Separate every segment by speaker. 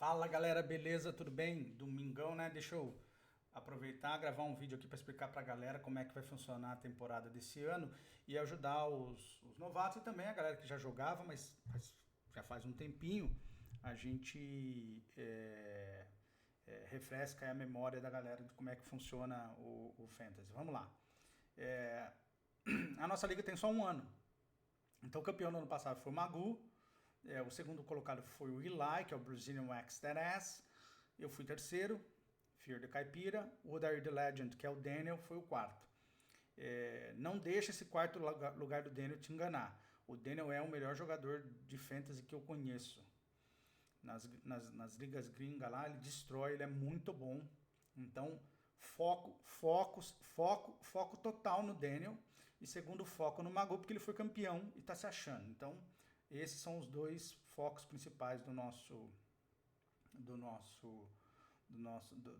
Speaker 1: Fala galera, beleza? Tudo bem? Domingão, né? Deixa eu aproveitar, gravar um vídeo aqui para explicar para a galera como é que vai funcionar a temporada desse ano e ajudar os novatos e também a galera que já jogava, mas já faz um tempinho, a gente refresca aí a memória da galera de como é que funciona o Fantasy. Vamos lá. É, a nossa liga tem só um ano, então o campeão no ano passado foi o Magu. O segundo colocado foi o Eli, que é o Brazilian Wax That Ass. Eu fui terceiro, Fear the Caipira. O Odair the Legend, que é o Daniel, foi o quarto. Não deixa esse quarto lugar do Daniel te enganar. O Daniel é o melhor jogador de fantasy que eu conheço. Nas ligas gringas lá, ele destrói, ele é muito bom. Então, foco total no Daniel. E segundo, foco no Mago, porque ele foi campeão e está se achando. Então, esses são os dois focos principais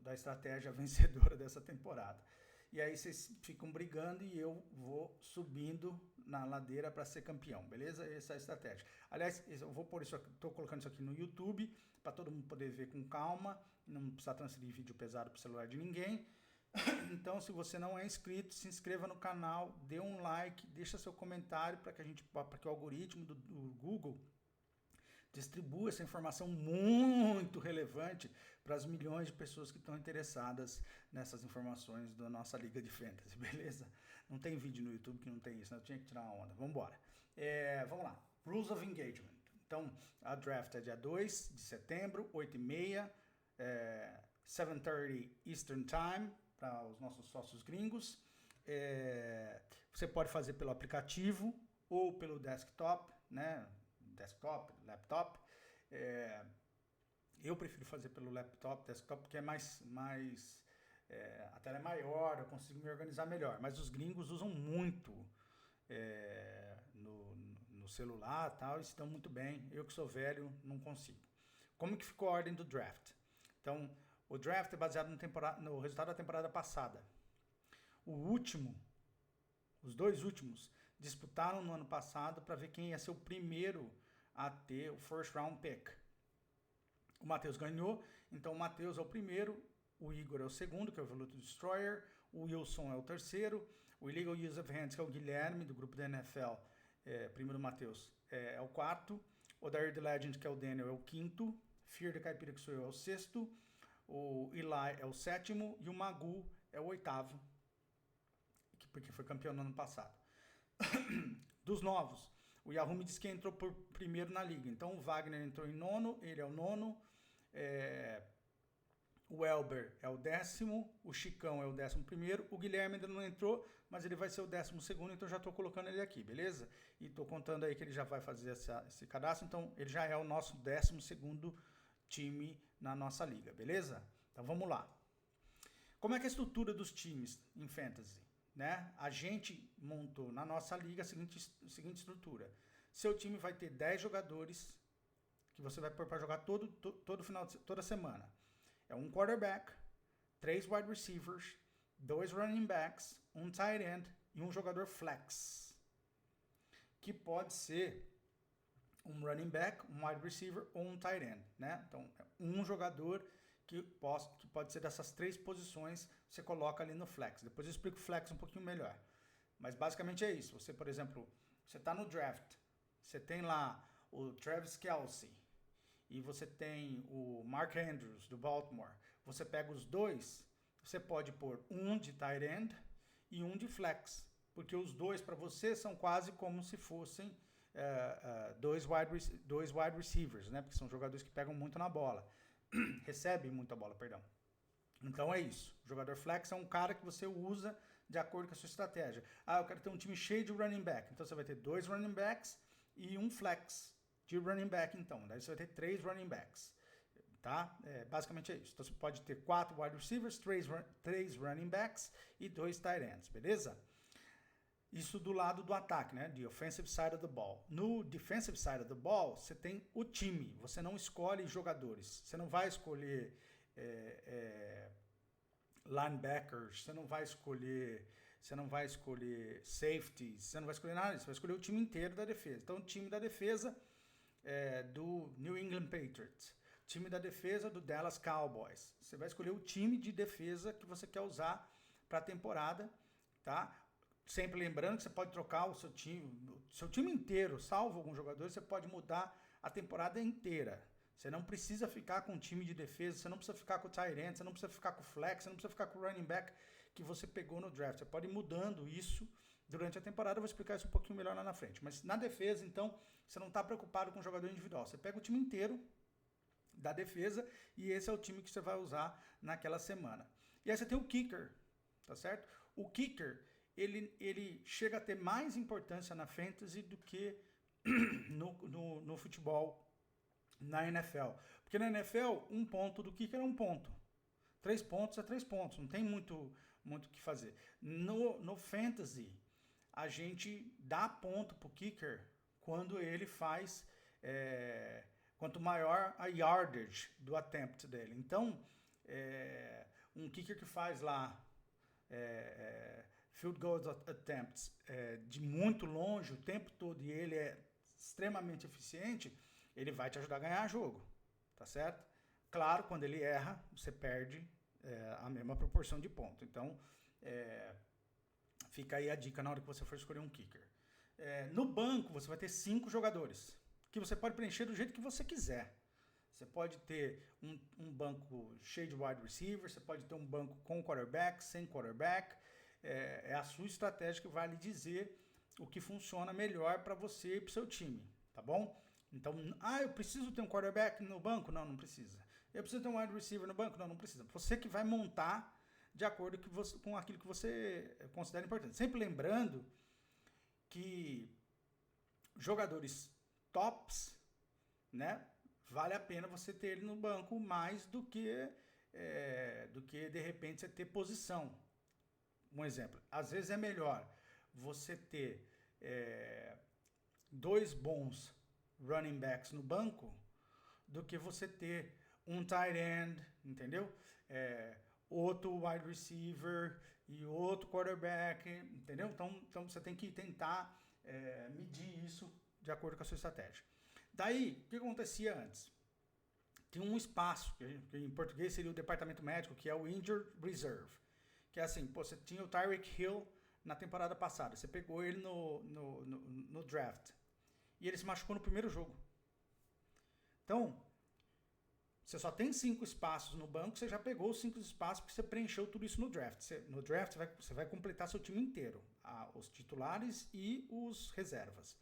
Speaker 1: da estratégia vencedora dessa temporada. E aí vocês ficam brigando e eu vou subindo na ladeira para ser campeão, beleza? Essa é a estratégia. Aliás, eu vou pôr isso aqui, tô colocando isso aqui no YouTube para todo mundo poder ver com calma, não precisar transferir vídeo pesado para o celular de ninguém. Então, se você não é inscrito, se inscreva no canal, dê um like, deixa seu comentário para que o algoritmo do Google distribua essa informação muito relevante para as milhões de pessoas que estão interessadas nessas informações da nossa Liga de Fantasy, beleza? Não tem vídeo no YouTube que não tem isso, né? Eu tinha que tirar uma onda. Vamos embora. Vamos lá. Rules of Engagement. Então, a draft é dia 2 de setembro, 8h30, 7h30 Eastern Time, para os nossos sócios gringos. Você pode fazer pelo aplicativo ou pelo desktop, né? Desktop, laptop. Eu prefiro fazer pelo laptop, desktop, porque é a tela é maior, eu consigo me organizar melhor. Mas os gringos usam muito no celular e tal, e se dão muito bem. Eu que sou velho, não consigo. Como que ficou a ordem do draft? Então, o draft é baseado no resultado da temporada passada. Os dois últimos, disputaram no ano passado para ver quem ia ser o primeiro a ter o first round pick. O Matheus ganhou, então o Matheus é o primeiro, o Igor é o segundo, que é o Evolution Destroyer, o Wilson é o terceiro, o Illegal Use of Hands, que é o Guilherme, do grupo da NFL, primeiro Matheus, é o quarto, o Odair the Legend, que é o Daniel, é o quinto, Fear the Caipira, que sou eu, é o sexto, o Eli é o sétimo e o Magu é o oitavo, porque foi campeão no ano passado. Dos novos, o Yahoo me disse que entrou por primeiro na liga. Então o Wagner entrou em nono, ele é o nono. O Elber é o décimo, o Chicão é o 11º, o Guilherme ainda não entrou, mas ele vai ser o 12º, então já estou colocando ele aqui, beleza? E estou contando aí que ele já vai fazer esse cadastro, então ele já é o nosso 12º time na nossa liga, beleza? Então vamos lá. Como é que é a estrutura dos times em Fantasy? Né? A gente montou na nossa liga a seguinte estrutura. Seu time vai ter 10 jogadores que você vai pôr para jogar toda semana. É um quarterback, 3 wide receivers, 2 running backs, um tight end e um jogador flex. Que pode ser um running back, um wide receiver ou um tight end. Né? Então, um jogador que pode ser dessas 3 posições, você coloca ali no flex. Depois eu explico o flex um pouquinho melhor. Mas basicamente é isso. Você, por exemplo, você está no draft, você tem lá o Travis Kelce e você tem o Mark Andrews do Baltimore. Você pega os dois, você pode pôr um de tight end e um de flex, porque os dois para você são quase como se fossem dois wide receivers, né? Porque são jogadores que pegam muito na bola. Recebe muita bola, perdão. Então é isso. O jogador flex é um cara que você usa de acordo com a sua estratégia. Eu quero ter um time cheio de running back. Então você vai ter 2 running backs e um flex de running back, então. Daí você vai ter 3 running backs. Tá? Basicamente é isso. Então você pode ter 4 wide receivers, 3 running backs e 2 tight ends, beleza? Isso do lado do ataque, né? The offensive side of the ball. No defensive side of the ball, você tem o time. Você não escolhe jogadores. Você não vai escolher linebackers. Você não vai escolher safeties. Você não vai escolher nada disso. Você vai escolher o time inteiro da defesa. Então, o time da defesa do New England Patriots. time da defesa do Dallas Cowboys. Você vai escolher o time de defesa que você quer usar para a temporada, tá? Sempre lembrando que você pode trocar o seu time inteiro, salvo alguns jogadores, você pode mudar a temporada inteira. Você não precisa ficar com o time de defesa, você não precisa ficar com o tight end, você não precisa ficar com o flex, você não precisa ficar com o running back que você pegou no draft. Você pode ir mudando isso durante a temporada, eu vou explicar isso um pouquinho melhor lá na frente. Mas na defesa, então, você não está preocupado com o jogador individual. Você pega o time inteiro da defesa e esse é o time que você vai usar naquela semana. E aí você tem o kicker, tá certo? O kicker, ele chega a ter mais importância na fantasy do que no futebol, na NFL. Porque na NFL, um ponto do kicker é um ponto. 3 pontos é 3 pontos, não tem muito o que fazer. No fantasy, a gente dá ponto pro kicker quando ele faz, quanto maior a yardage do attempt dele. Então, um kicker que faz lá field goal attempts de muito longe o tempo todo e ele é extremamente eficiente, ele vai te ajudar a ganhar jogo, tá certo? Claro, quando ele erra, você perde a mesma proporção de ponto. Então, fica aí a dica na hora que você for escolher um kicker. No banco, você vai ter 5 jogadores, que você pode preencher do jeito que você quiser. Você pode ter um banco cheio de wide receiver, você pode ter um banco com quarterback, sem quarterback. É a sua estratégia que vai lhe dizer o que funciona melhor para você e para o seu time, tá bom? Então, eu preciso ter um quarterback no banco? Não, não precisa. Eu preciso ter um wide receiver no banco? Não, não precisa. Você que vai montar de acordo com aquilo que você considera importante. Sempre lembrando que jogadores tops, né, vale a pena você ter ele no banco mais do que de repente você ter posição. Um exemplo, às vezes é melhor você ter 2 bons running backs no banco do que você ter um tight end, entendeu? Outro wide receiver e outro quarterback, entendeu? Então você tem que tentar medir isso de acordo com a sua estratégia. Daí, o que acontecia antes? Tinha um espaço, que em português seria o departamento médico, que é o Injured Reserve. Que é assim, você tinha o Tyreek Hill na temporada passada, você pegou ele no draft e ele se machucou no primeiro jogo. Então, você só tem 5 espaços no banco, você já pegou os 5 espaços porque você preencheu tudo isso no draft. No draft você vai completar seu time inteiro, os titulares e os reservas.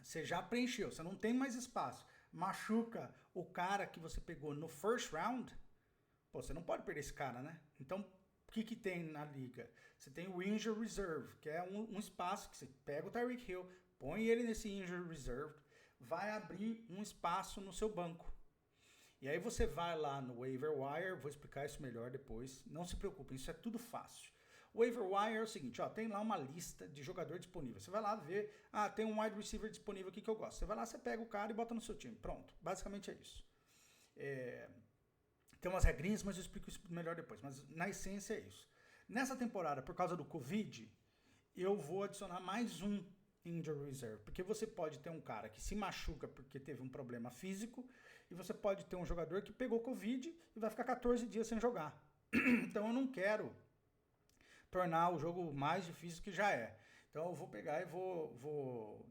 Speaker 1: Você já preencheu, você não tem mais espaço. Machuca o cara que você pegou no first round, você não pode perder esse cara, né? Então, o que tem na liga? Você tem o Injured Reserve, que é um espaço que você pega o Tyreek Hill, põe ele nesse Injured Reserve, vai abrir um espaço no seu banco. E aí você vai lá no waiver wire, vou explicar isso melhor depois, não se preocupe, isso é tudo fácil. O waiver wire é o seguinte, tem lá uma lista de jogador disponível. Você vai lá ver, tem um wide receiver disponível aqui que eu gosto. Você vai lá, você pega o cara e bota no seu time. Pronto, basicamente é isso. Tem umas regrinhas, mas eu explico isso melhor depois. Mas na essência é isso. Nessa temporada, por causa do Covid, eu vou adicionar mais um Injury Reserve. Porque você pode ter um cara que se machuca porque teve um problema físico e você pode ter um jogador que pegou Covid e vai ficar 14 dias sem jogar. Então eu não quero tornar o jogo mais difícil que já é. Então eu vou pegar e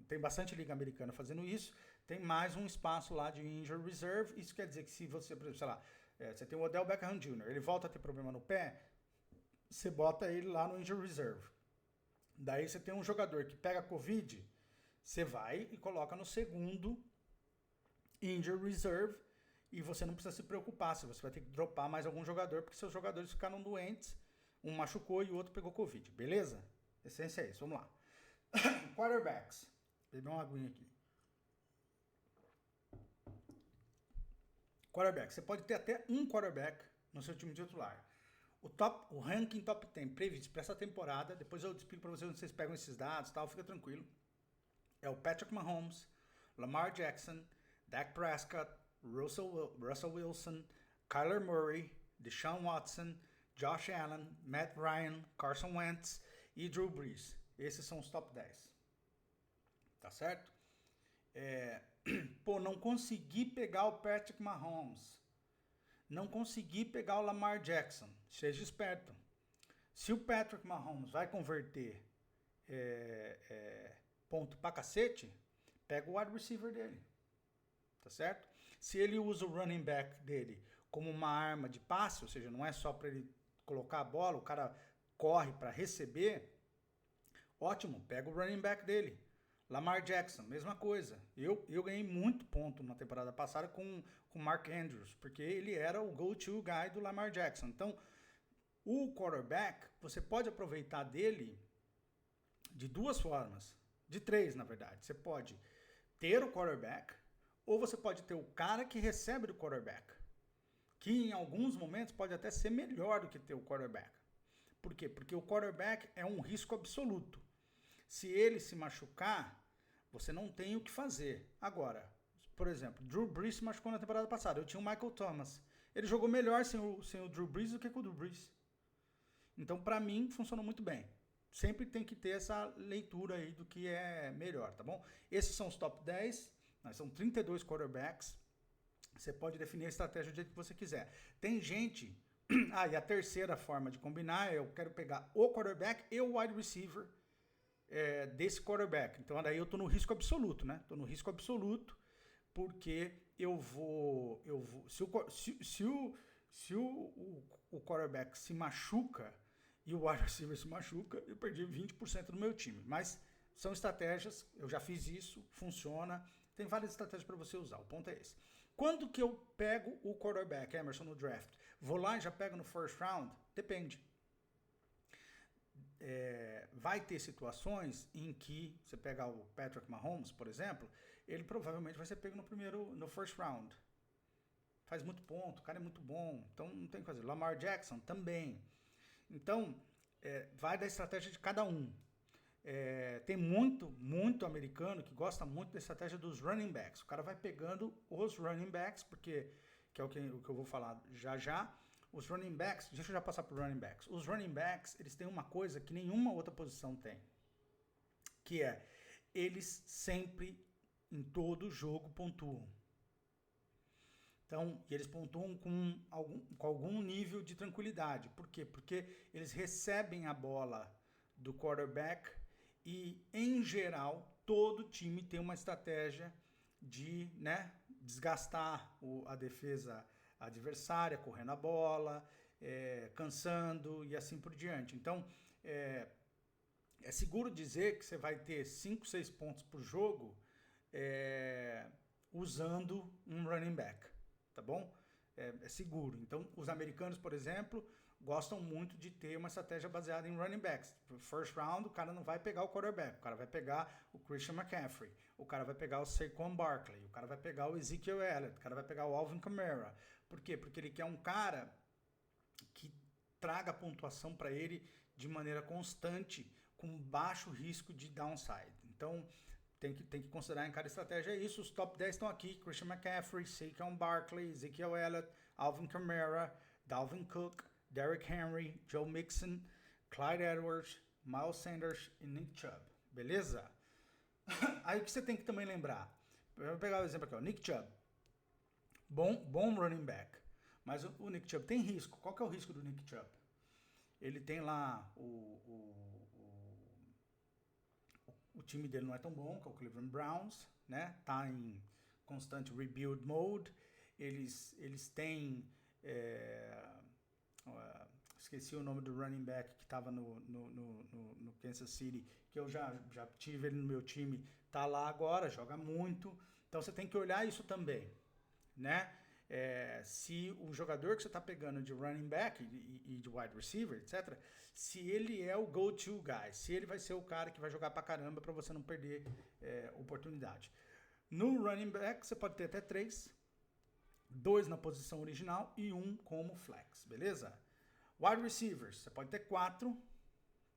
Speaker 1: tem bastante liga americana fazendo isso. Tem mais um espaço lá de Injury Reserve. Isso quer dizer que se você, sei lá, você tem o Odell Beckham Jr., ele volta a ter problema no pé, você bota ele lá no Injury Reserve. Daí você tem um jogador que pega Covid, você vai e coloca no segundo Injury Reserve e você não precisa se preocupar se você vai ter que dropar mais algum jogador, porque seus jogadores ficaram doentes, um machucou e o outro pegou Covid, beleza? A essência é isso, vamos lá. Quarterbacks. Beber uma aguinha aqui. Quarterback. Você pode ter até um quarterback no seu time titular. O ranking top 10 previsto para essa temporada, depois eu explico para vocês onde vocês pegam esses dados, tal, fica tranquilo. É o Patrick Mahomes, Lamar Jackson, Dak Prescott, Russell Wilson, Kyler Murray, Deshaun Watson, Josh Allen, Matt Ryan, Carson Wentz e Drew Brees. Esses são os top 10. Tá certo? Pô, não consegui pegar o Patrick Mahomes. Não consegui pegar o Lamar Jackson. Seja esperto. Se o Patrick Mahomes vai converter ponto pra cacete, pega o wide receiver dele. Tá certo? Se ele usa o running back dele como uma arma de passe, ou seja, não é só para ele colocar a bola, o cara corre para receber, ótimo, pega o running back dele. Lamar Jackson, mesma coisa. Eu ganhei muito ponto na temporada passada com o Mark Andrews, porque ele era o go-to guy do Lamar Jackson. Então, o quarterback, você pode aproveitar dele de duas formas. De três, na verdade. Você pode ter o quarterback, ou você pode ter o cara que recebe do quarterback, que em alguns momentos pode até ser melhor do que ter o quarterback. Por quê? Porque o quarterback é um risco absoluto. Se ele se machucar, você não tem o que fazer. Agora, por exemplo, Drew Brees se machucou na temporada passada. Eu tinha o Michael Thomas. Ele jogou melhor sem o Drew Brees do que com o Drew Brees. Então, para mim, funcionou muito bem. Sempre tem que ter essa leitura aí do que é melhor, tá bom? Esses são os top 10. São 32 quarterbacks. Você pode definir a estratégia do jeito que você quiser. Tem gente... e a terceira forma de combinar é eu quero pegar o quarterback e o wide receiver desse quarterback. Então, daí eu tô no risco absoluto, né? Tô no risco absoluto porque eu vou se o quarterback se machuca e o wide receiver se machuca, eu perdi 20% do meu time. Mas são estratégias, eu já fiz isso, funciona. Tem várias estratégias para você usar, o ponto é esse. Quando que eu pego o quarterback, Emerson, no draft? Vou lá e já pego no first round? Depende. Vai ter situações em que você pegar o Patrick Mahomes, por exemplo, ele provavelmente vai ser pego no first round. Faz muito ponto, o cara é muito bom, então não tem o que fazer. Lamar Jackson também. Então, vai da estratégia de cada um. Tem muito americano que gosta muito da estratégia dos running backs. O cara vai pegando os running backs, porque que é o que eu vou falar já. Os running backs, deixa eu já passar para os running backs. Os running backs, eles têm uma coisa que nenhuma outra posição tem, que é, eles sempre, em todo jogo, pontuam. Então, eles pontuam com algum nível de tranquilidade. Por quê? Porque eles recebem a bola do quarterback e, em geral, todo time tem uma estratégia de desgastar a defesa adversária, correndo a bola, cansando e assim por diante. Então, é seguro dizer que você vai ter 5, 6 pontos por jogo usando um running back, tá bom? É seguro. Então, os americanos, por exemplo, gostam muito de ter uma estratégia baseada em running backs. First round, o cara não vai pegar o quarterback, o cara vai pegar o Christian McCaffrey, o cara vai pegar o Saquon Barkley, o cara vai pegar o Ezekiel Elliott, o cara vai pegar o Alvin Kamara. Por quê? Porque ele quer um cara que traga pontuação para ele de maneira constante, com baixo risco de downside. Então, tem que considerar em cada estratégia isso. Os top 10 estão aqui: Christian McCaffrey, Saquon Barkley, Ezekiel Elliott, Alvin Kamara, Dalvin Cook, Derrick Henry, Joe Mixon, Clyde Edwards, Miles Sanders e Nick Chubb. Beleza? Aí o que você tem que também lembrar? Eu vou pegar o exemplo aqui, ó. Nick Chubb. Bom running back. Mas o Nick Chubb tem risco. Qual que é o risco do Nick Chubb? Ele tem lá o time dele não é tão bom, que é o Cleveland Browns, né? Tá em constante rebuild mode. Eles têm... esqueci o nome do running back que estava no Kansas City, que eu já tive ele no meu time, tá lá agora, joga muito. Então você tem que olhar isso também, né? Se o jogador que você está pegando de running back e de wide receiver, etc., se ele é o go-to guy, se ele vai ser o cara que vai jogar pra caramba para você não perder oportunidade. No running back, você pode ter até 3, 2 na posição original e 1 como flex, beleza? Wide receivers, você pode ter 4,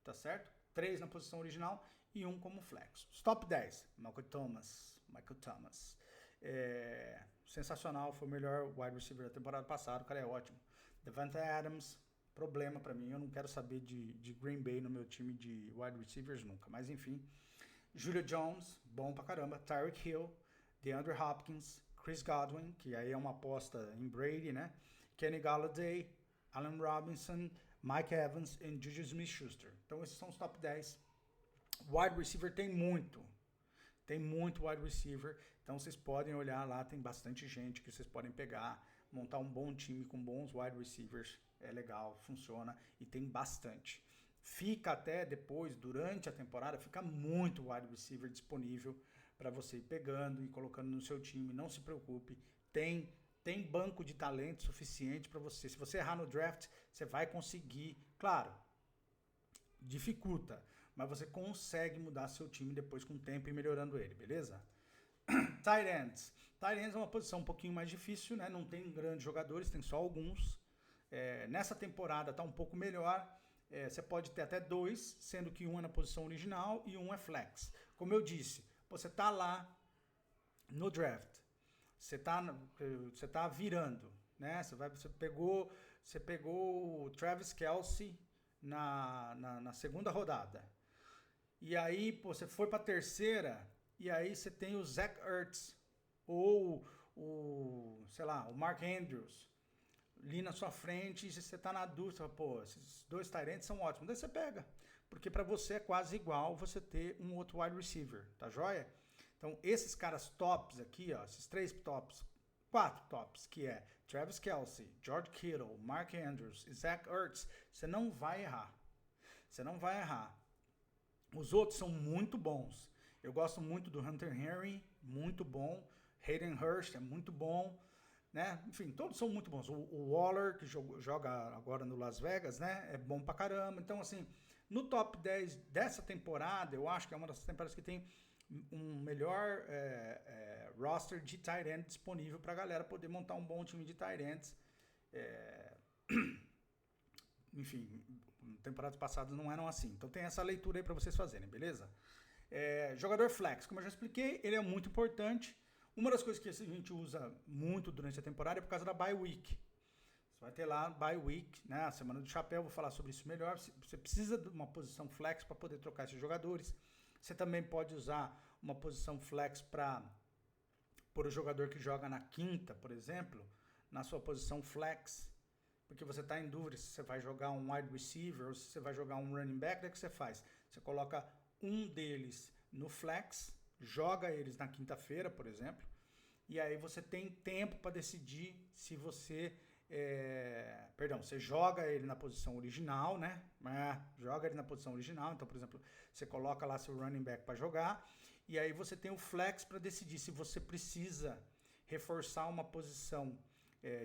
Speaker 1: tá certo? 3 na posição original e 1 como flex. Os top 10, Michael Thomas. Sensacional, foi o melhor wide receiver da temporada passada, o cara é ótimo. Davante Adams, problema pra mim, eu não quero saber de Green Bay no meu time de wide receivers nunca, mas enfim. Julio Jones, bom pra caramba. Tyreek Hill, DeAndre Hopkins, Chris Godwin, que aí é uma aposta em Brady, né? Kenny Golladay, Allen Robinson, Mike Evans e Juju Smith-Schuster. Então esses são os top 10. Wide receiver tem muito wide receiver. Então vocês podem olhar lá, tem bastante gente que vocês podem pegar, montar um bom time com bons wide receivers. É legal, funciona e tem bastante. Fica até depois, durante a temporada, fica muito wide receiver disponível para você ir pegando e colocando no seu time. Não se preocupe, tem banco de talento suficiente para você. Se você errar no draft, você vai conseguir. Claro, dificulta, mas você consegue mudar seu time depois com o tempo e melhorando ele, beleza? Tight ends. Tight ends é uma posição um pouquinho mais difícil, né? Não tem grandes jogadores, tem só alguns. Nessa temporada tá um pouco melhor. Você pode ter até 2, sendo que um é na posição original e um é flex. Como eu disse, você tá lá no draft, você tá virando, né? Você pegou o Travis Kelce na segunda rodada. E aí, você foi para a terceira, e aí você tem o Zach Ertz, ou sei lá, o Mark Andrews, ali na sua frente, e você tá na dúvida, pô, esses dois tight ends são ótimos. Daí você pega, porque para você é quase igual você ter um outro wide receiver, tá joia? Então, esses caras tops aqui, ó, esses 3 tops, 4 tops, que é Travis Kelce, George Kittle, Mark Andrews e Zach Ertz, você não vai errar. Você não vai errar. Os outros são muito bons. Eu gosto muito do Hunter Henry, muito bom. Hayden Hurst é muito bom, né? Enfim, todos são muito bons. O Waller, que joga agora no Las Vegas, né? É bom pra caramba. Então, assim, no top 10 dessa temporada, eu acho que é uma das temporadas que tem um melhor roster de tight end disponível pra galera poder montar um bom time de tight ends. Enfim, temporadas passadas não eram assim. Então tem essa leitura aí para vocês fazerem, beleza? Jogador flex, como eu já expliquei, ele é muito importante. Uma das coisas que a gente usa muito durante a temporada é por causa da bye week. Você vai ter lá bye week, né? A semana do chapéu, vou falar sobre isso melhor. Você precisa de uma posição flex para poder trocar esses jogadores. Você também pode usar uma posição flex para pôr o jogador que joga na quinta, por exemplo, na sua posição flex, porque você está em dúvida se você vai jogar um wide receiver ou se você vai jogar um running back. O que você faz? Você coloca um deles no flex, joga eles na quinta-feira, por exemplo, e aí você tem tempo para decidir se você... você joga ele na posição original, né? Joga ele na posição original. Então, por exemplo, você coloca lá seu running back para jogar, e aí você tem o flex para decidir se você precisa reforçar uma posição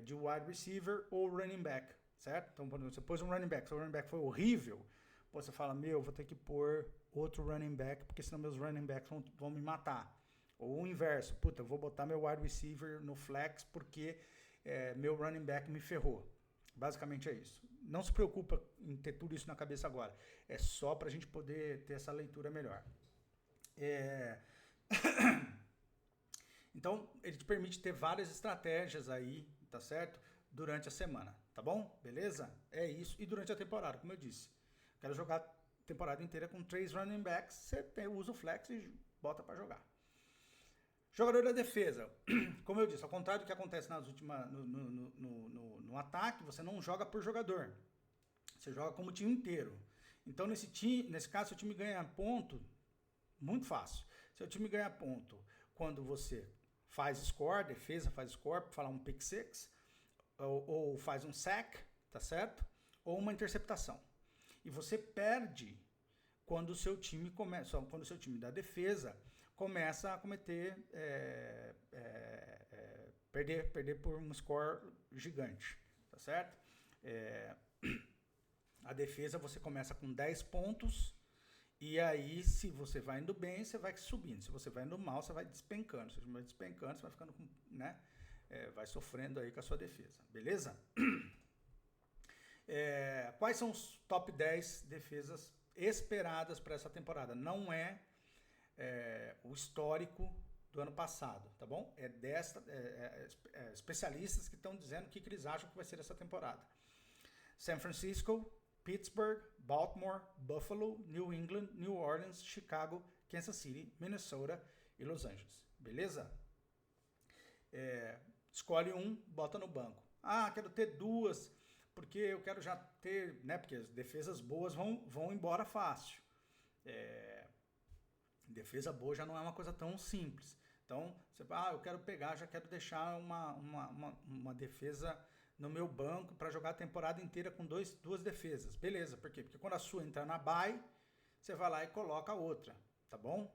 Speaker 1: de wide receiver ou running back, certo? Então, quando você pôs um running back, seu running back foi horrível, você fala, vou ter que pôr outro running back, porque senão meus running backs vão me matar. Ou o inverso, eu vou botar meu wide receiver no flex porque meu running back me ferrou. Basicamente é isso. Não se preocupa em ter tudo isso na cabeça agora. É só para a gente poder ter essa leitura melhor. Então, ele te permite ter várias estratégias aí, tá certo? Durante a semana, tá bom? Beleza? É isso. E durante a temporada, como eu disse. Quero jogar a temporada inteira com 3 running backs, você usa o flex e bota para jogar. Jogador da defesa, como eu disse, ao contrário do que acontece nas últimas, no ataque, você não joga por jogador, você joga como time inteiro. Então, nesse caso, seu time ganha ponto muito fácil. Seu time ganha ponto quando você faz score, defesa faz score, para falar um pick six, ou faz um sack, tá certo? Ou uma interceptação. E você perde quando o seu time da defesa começa a cometer perder por um score gigante, tá certo? A defesa você começa com 10 pontos e aí se você vai indo bem, você vai subindo. Se você vai indo mal, você vai despencando. Se você vai despencando, você vai ficando com, né? Vai sofrendo aí com a sua defesa, beleza? Quais são os top 10 defesas esperadas para essa temporada? Não é o histórico do ano passado, tá bom? Especialistas que estão dizendo o que eles acham que vai ser essa temporada. San Francisco, Pittsburgh, Baltimore, Buffalo, New England, New Orleans, Chicago, Kansas City, Minnesota e Los Angeles. Beleza? Escolhe um, bota no banco. Ah, quero ter duas, porque eu quero já ter, né? Porque as defesas boas vão embora fácil. Defesa boa já não é uma coisa tão simples. Então, você fala, eu quero pegar, já quero deixar uma defesa no meu banco para jogar a temporada inteira com duas defesas. Beleza, por quê? Porque quando a sua entrar na bye, você vai lá e coloca a outra, tá bom?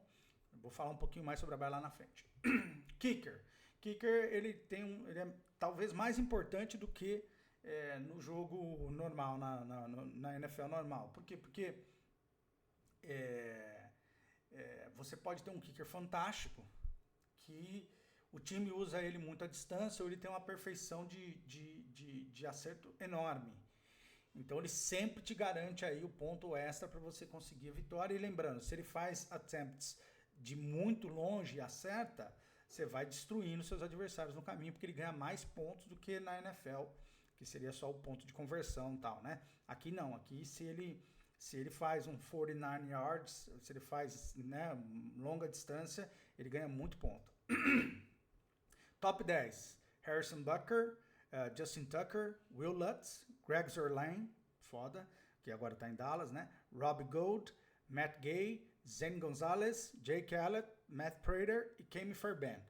Speaker 1: Eu vou falar um pouquinho mais sobre a bye lá na frente. Kicker. Kicker, ele é talvez mais importante do que no jogo normal, na NFL normal. Por quê? Porque você pode ter um kicker fantástico, que o time usa ele muito à distância, ou ele tem uma perfeição de acerto enorme. Então ele sempre te garante aí o ponto extra para você conseguir a vitória. E lembrando, se ele faz attempts de muito longe e acerta, você vai destruindo seus adversários no caminho, porque ele ganha mais pontos do que na NFL, que seria só o ponto de conversão e tal, né? Aqui não, aqui se ele faz um 49 yards, se ele faz, né, longa distância, ele ganha muito ponto. Top 10. Harrison Butker, Justin Tucker, Will Lutz, Greg Zuerlein, foda, que agora tá em Dallas, né? Robbie Gould, Matt Gay, Zane Gonzalez, Jake Allett, Matt Prater e Kami Fairbairn.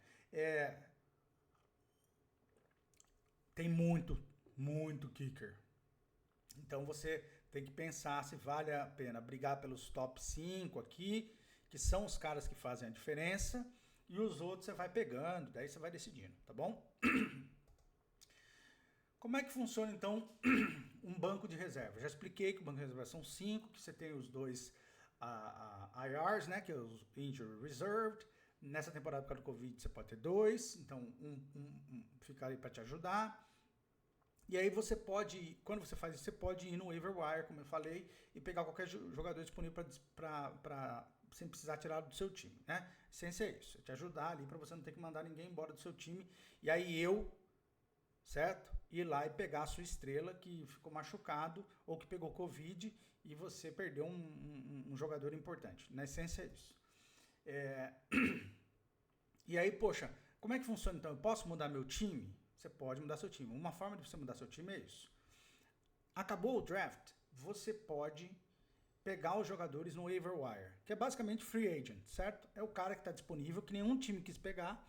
Speaker 1: Tem muito kicker. Então você tem que pensar se vale a pena brigar pelos top 5 aqui, que são os caras que fazem a diferença, e os outros você vai pegando, daí você vai decidindo, tá bom? Como é que funciona então um banco de reserva? Já expliquei que o banco de reserva são 5, que você tem os dois IRs, né, que é os Injury Reserved. Nessa temporada por causa do Covid você pode ter 2, então um fica ali para te ajudar. E aí você pode, quando você faz isso, você pode ir no waiver wire, como eu falei, e pegar qualquer jogador disponível sem precisar tirar do seu time, né? A essência é isso, é te ajudar ali para você não ter que mandar ninguém embora do seu time. E aí certo? Ir lá e pegar a sua estrela que ficou machucado ou que pegou Covid e você perdeu um jogador importante. Na essência é isso. E aí, poxa, como é que funciona então? Eu posso mudar meu time? Você pode mudar seu time. Uma forma de você mudar seu time é isso. Acabou o draft, você pode pegar os jogadores no waiver wire, que é basicamente free agent, certo? É o cara que está disponível, que nenhum time quis pegar.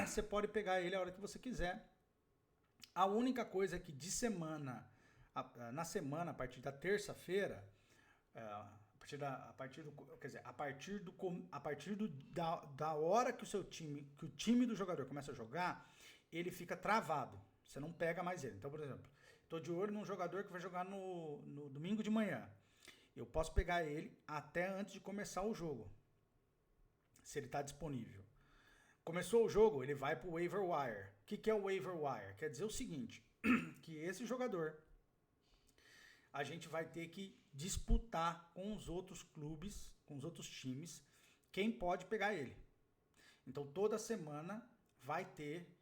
Speaker 1: Você pode pegar ele a hora que você quiser. A única coisa é que na semana, a partir da terça-feira, a partir da hora que o time do jogador começa a jogar, ele fica travado. Você não pega mais ele. Então, por exemplo, estou de olho num jogador que vai jogar no domingo de manhã. Eu posso pegar ele até antes de começar o jogo, se ele está disponível. Começou o jogo, ele vai para o waiver wire. O que é o waiver wire? Quer dizer o seguinte, que esse jogador a gente vai ter que disputar com os outros clubes, com os outros times, quem pode pegar ele. Então toda semana vai ter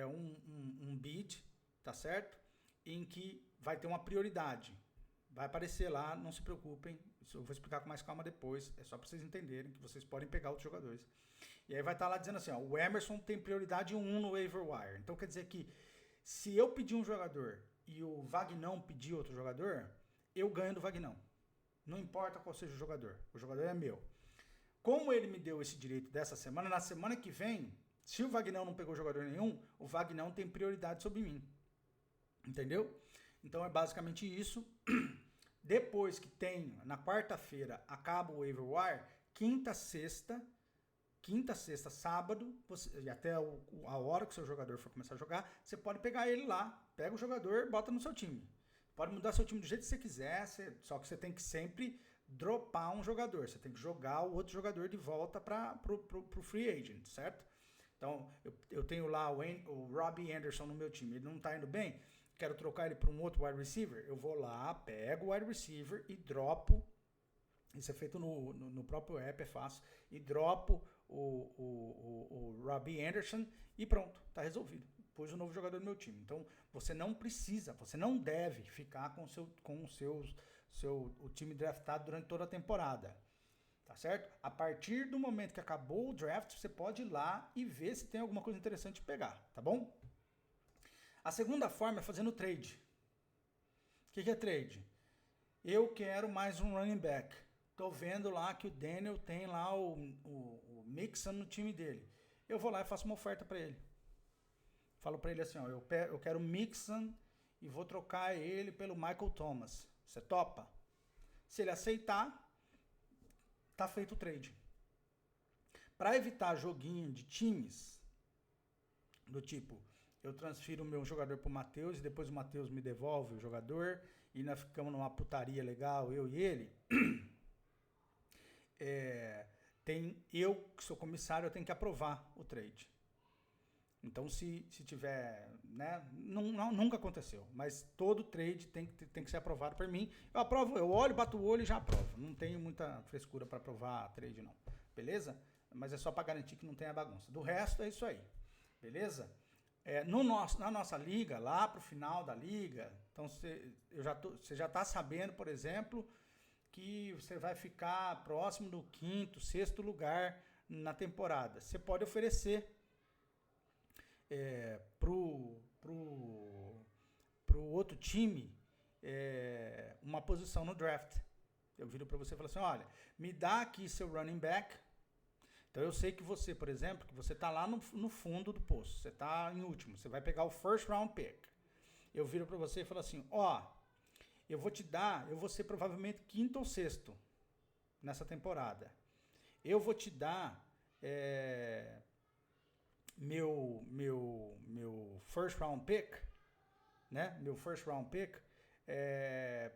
Speaker 1: um bid, tá certo? Em que vai ter uma prioridade. Vai aparecer lá, não se preocupem, isso eu vou explicar com mais calma depois, é só para vocês entenderem que vocês podem pegar outros jogadores. E aí vai estar lá dizendo assim, ó, o Emerson tem prioridade 1 no waiver wire. Então quer dizer que se eu pedir um jogador e o Vagnão pedir outro jogador, eu ganho do Vagnão. Não importa qual seja o jogador é meu. Como ele me deu esse direito dessa semana, na semana que vem, se o Vagnão não pegou jogador nenhum, o Vagnão tem prioridade sobre mim. Entendeu? Então é basicamente isso. Depois que tem, na quarta-feira, acaba o waiver wire, quinta, sexta, sábado, e até a hora que o seu jogador for começar a jogar, você pode pegar ele lá, pega o jogador, bota no seu time. Pode mudar seu time do jeito que você quiser, só que você tem que sempre dropar um jogador. Você tem que jogar o outro jogador de volta pro free agent, certo? Então, eu tenho lá o Robbie Anderson no meu time, ele não tá indo bem, quero trocar ele para um outro wide receiver, eu vou lá, pego o wide receiver e dropo. Isso é feito no próprio app, é fácil. E dropo o Robbie Anderson e pronto, tá resolvido. Pus o novo jogador no meu time. Então, você não deve ficar com o time draftado durante toda a temporada. Tá certo? A partir do momento que acabou o draft, você pode ir lá e ver se tem alguma coisa interessante de pegar, tá bom? A segunda forma é fazendo trade. O que é trade? Eu quero mais um running back. Tô vendo lá que o Daniel tem lá o Mixon no time dele. Eu vou lá e faço uma oferta para ele. Falo para ele assim, ó, eu quero o Mixon e vou trocar ele pelo Michael Thomas. Você topa? Se ele aceitar, tá feito o trade. Para evitar joguinho de times, do tipo, eu transfiro o meu jogador pro Matheus e depois o Matheus me devolve o jogador e nós ficamos numa putaria legal, eu e ele. Eu, que sou comissário, eu tenho que aprovar o trade. Então, se tiver, né, nunca aconteceu, mas todo trade tem que ser aprovado por mim. Eu aprovo, eu olho, bato o olho e já aprovo. Não tenho muita frescura para aprovar trade, não. Beleza? Mas é só para garantir que não tenha bagunça. Do resto, é isso aí. Beleza? Na nossa liga, lá pro final da liga, então você já está sabendo, por exemplo, que você vai ficar próximo do 5º, 6º lugar na temporada. Você pode oferecer pro outro time uma posição no draft. Eu viro para você e falo assim, olha, me dá aqui seu running back. Então eu sei que você, por exemplo, que você está lá no fundo do poço, você está em último, você vai pegar o first round pick. Eu viro para você e falo assim, ó, eu vou ser provavelmente 5º ou 6º nessa temporada. Eu vou te dar meu first round pick, né? Meu first round pick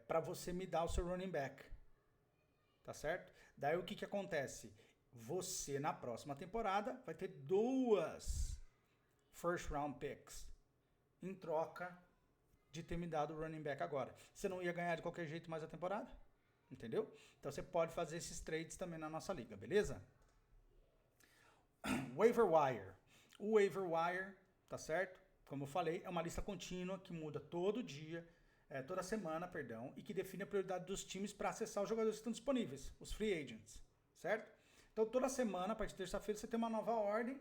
Speaker 1: para você me dar o seu running back. Tá certo? Daí o que acontece? Você na próxima temporada vai ter 2 first round picks em troca de ter me dado o running back agora. Você não ia ganhar de qualquer jeito mais a temporada? Entendeu? Então você pode fazer esses trades também na nossa liga, beleza? Waiver Wire. O Waiver Wire, tá certo? Como eu falei, é uma lista contínua que muda todo dia, toda semana, perdão, e que define a prioridade dos times para acessar os jogadores que estão disponíveis, os free agents, certo? Então toda semana, a partir de terça-feira, você tem uma nova ordem,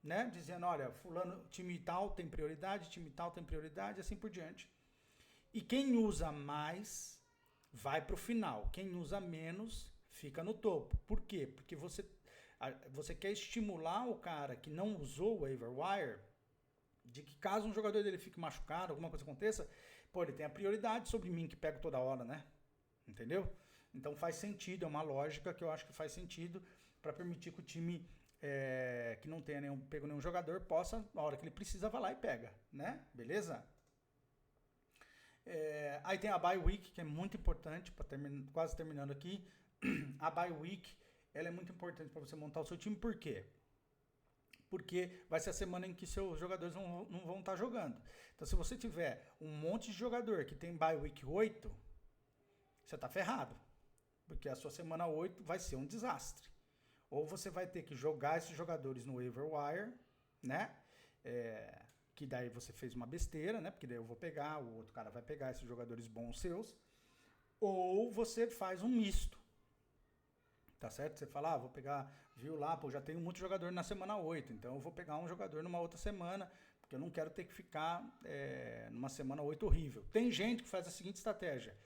Speaker 1: né? Dizendo, olha, fulano, time tal tem prioridade, time tal tem prioridade, assim por diante. E quem usa mais vai para o final. Quem usa menos fica no topo. Por quê? Porque você quer estimular o cara que não usou o waiver wire, de que caso um jogador dele fique machucado, alguma coisa aconteça, pô, ele tem a prioridade sobre mim que pego toda hora, né? Entendeu? Então faz sentido, é uma lógica que eu acho que faz sentido para permitir que o time que não tenha pego nenhum jogador possa, na hora que ele precisa, vai lá e pega, né? Beleza? Aí tem a bye week, que é muito importante, quase terminando aqui. A bye week, ela é muito importante para você montar o seu time, por quê? Porque vai ser a semana em que seus jogadores não vão estar jogando. Então, se você tiver um monte de jogador que tem bye week 8, você está ferrado. Porque a sua semana 8 vai ser um desastre. Ou você vai ter que jogar esses jogadores no waiver wire, né? Que daí você fez uma besteira, né? Porque daí eu vou pegar, o outro cara vai pegar esses jogadores bons seus. Ou você faz um misto. Tá certo? Você fala, vou pegar, viu lá, pô, já tenho muito jogador na semana 8, então eu vou pegar um jogador numa outra semana, porque eu não quero ter que ficar numa semana 8 horrível. Tem gente que faz a seguinte estratégia.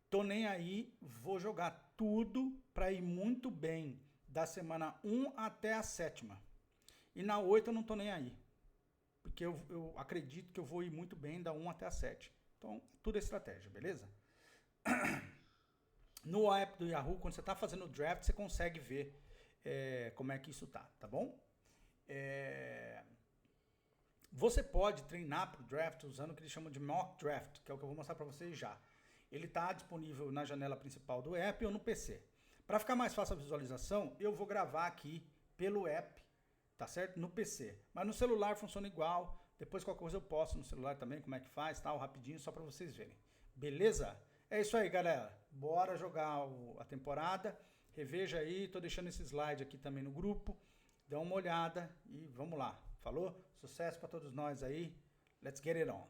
Speaker 1: Tô nem aí, vou jogar tudo para ir muito bem da semana 1 até a 7ª. E na 8 eu não tô nem aí. Porque eu acredito que eu vou ir muito bem da 1 até a 7. Então, tudo é estratégia, beleza? No app do Yahoo, quando você está fazendo o draft, você consegue ver como é que isso tá bom? Você pode treinar para o draft usando o que eles chamam de mock draft, que é o que eu vou mostrar para vocês já. Ele está disponível na janela principal do app ou no PC. Para ficar mais fácil a visualização, eu vou gravar aqui pelo app, tá certo? No PC. Mas no celular funciona igual. Depois qualquer coisa eu posto no celular também, como é que faz, tal, rapidinho, só para vocês verem. Beleza? É isso aí, galera. Bora jogar a temporada. Reveja aí, tô deixando esse slide aqui também no grupo. Dá uma olhada e vamos lá. Falou? Sucesso para todos nós aí. Let's get it on.